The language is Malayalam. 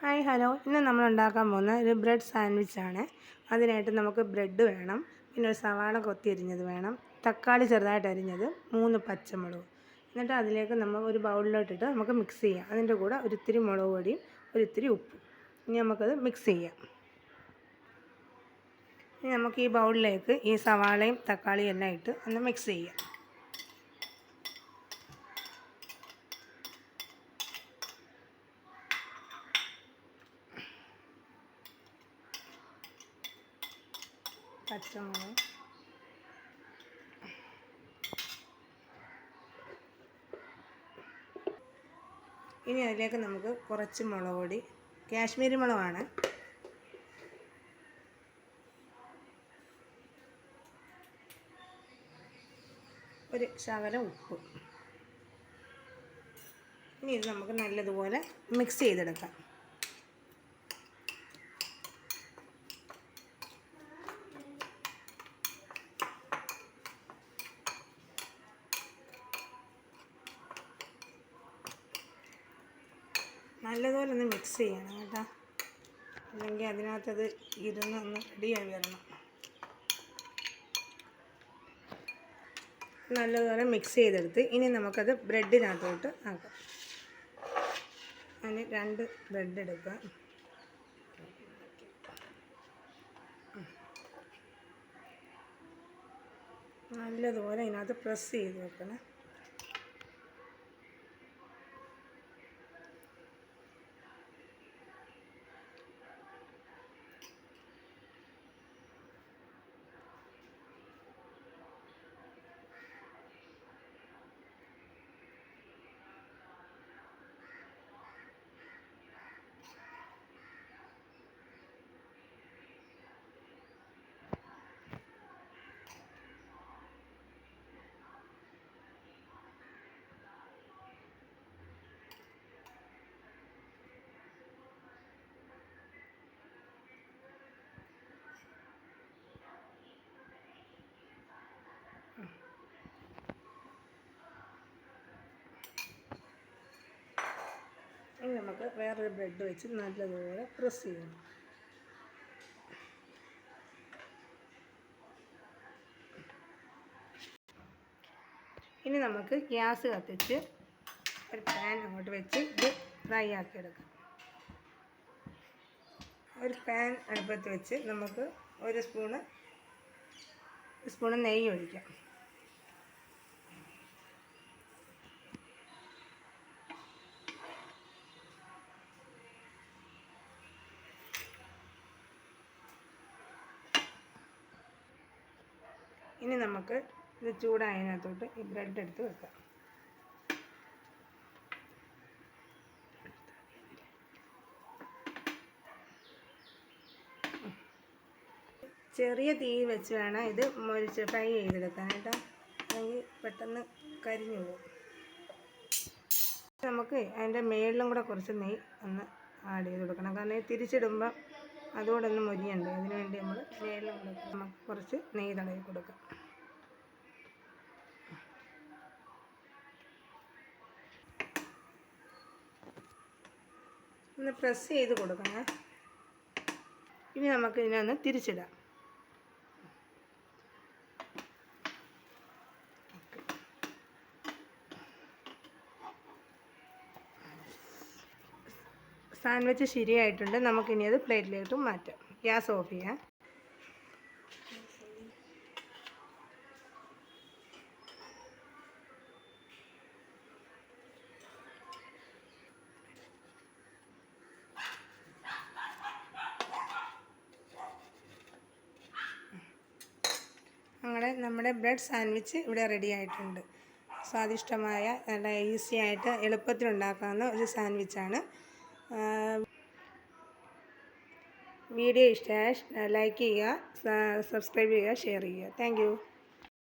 ഹായ് ഹലോ, ഇന്ന് നമ്മൾ ഉണ്ടാക്കാൻ പോകുന്ന ഒരു ബ്രെഡ് സാൻഡ്വിച്ചാണ്. അതിനായിട്ട് നമുക്ക് ബ്രെഡ് വേണം, പിന്നെ ഒരു സവാള കൊത്തിയരിഞ്ഞത് വേണം, തക്കാളി ചെറുതായിട്ട് അരിഞ്ഞത്, 3 പച്ചമുളക്. എന്നിട്ട് അതിലേക്ക് നമ്മൾ ഒരു ബൗളിലോട്ടിട്ട് നമുക്ക് മിക്സ് ചെയ്യാം. അതിൻ്റെ കൂടെ ഒരിത്തിരി മുളക് പൊടിയും ഒരിത്തിരി ഉപ്പും. ഇനി നമുക്കത് മിക്സ് ചെയ്യാം. ഇനി നമുക്ക് ഈ ബൗളിലേക്ക് ഈ സവാളയും തക്കാളിയും എല്ലാം ഇട്ട് ഒന്ന് മിക്സ് ചെയ്യാം. പച്ചമുളക്, ഇനി അതിലേക്ക് നമുക്ക് കുറച്ച് മുളക് പൊടി, കാശ്മീരി മുളകാണ്, ഒരു ശകലം ഉപ്പ്. ഇനി ഇത് നമുക്ക് നല്ലതുപോലെ മിക്സ് ചെയ്തെടുക്കാം. നല്ലതുപോലെ ഒന്ന് മിക്സ് ചെയ്യണം കേട്ടോ, അല്ലെങ്കിൽ അതിനകത്തത് ഇരുന്ന് ഒന്ന് റെഡിയായി വരണം. നല്ലതുപോലെ മിക്സ് ചെയ്തെടുത്ത് ഇനി നമുക്കത് ബ്രെഡിനകത്തോട്ട് ആക്കാം. അതിന് 2 ബ്രെഡ് എടുക്കുക. നല്ലതുപോലെ അതിനകത്ത് പ്രസ് ചെയ്ത് വെക്കണം. ഇനി നമുക്ക് വേറൊരു ബ്രെഡ് വെച്ച് നല്ലതുപോലെ പ്രസ് ചെയ്യണം. ഇനി നമുക്ക് ഗ്യാസ് കത്തിച്ച് ഒരു പാൻ അങ്ങോട്ട് വെച്ച് ഇത് ഫ്രൈ ആക്കിയെടുക്കാം. ഒരു പാൻ അടുപ്പത്ത് വെച്ച് നമുക്ക് ഒരു സ്പൂണ് നെയ്യ് ഒഴിക്കാം. ഇനി നമുക്ക് ഇത് ചൂടായതിനകത്തോട്ട് ഈ ബ്രെഡ് എടുത്ത് വെക്കാം. ചെറിയ തീ വെച്ച് വേണം ഇത് ഫ്രൈ ചെയ്തെടുക്കാൻ കേട്ടോ, അല്ലെങ്കിൽ പെട്ടെന്ന് കരിഞ്ഞു പോകും. നമുക്ക് അതിൻ്റെ മേളിലും കൂടെ കുറച്ച് നെയ്യ് ഒന്ന് ആഡ് ചെയ്ത് കൊടുക്കണം, കാരണം ഇത് തിരിച്ചിടുമ്പോൾ അതുകൂടെ ഒന്ന് മൊരിയണ്ടേ. അതിന് വേണ്ടി നമ്മൾ മേളിലും കൂടെ നമുക്ക് കുറച്ച് നെയ്യ് തടവി കൊടുക്കാം. ഒന്ന് പ്രസ് ചെയ്ത് കൊടുക്കണം. ഇനി നമുക്ക് ഇതിനൊന്ന് തിരിച്ചിടാം. സാൻഡ്വിച്ച് ശരിയായിട്ടുണ്ട്. നമുക്കിനി അത് പ്ലേറ്റിലേക്ക് മാറ്റാം. ഗ്യാസ് ഓഫ് ചെയ്യാം. അങ്ങനെ നമ്മുടെ ബ്രെഡ് സാൻഡ്വിച്ച് ഇവിടെ റെഡി ആയിട്ടുണ്ട്. സ്വാദിഷ്ടമായ നല്ല ഈസി ആയിട്ട് എളുപ്പത്തിൽ ഉണ്ടാക്കാവുന്ന ഒരു സാൻഡ്വിച്ചാണ്. വീഡിയോ ഇഷ്ടമായ ലൈക്ക് ചെയ്യുക, സബ്സ്ക്രൈബ് ചെയ്യുക, ഷെയർ ചെയ്യുക. Thank you.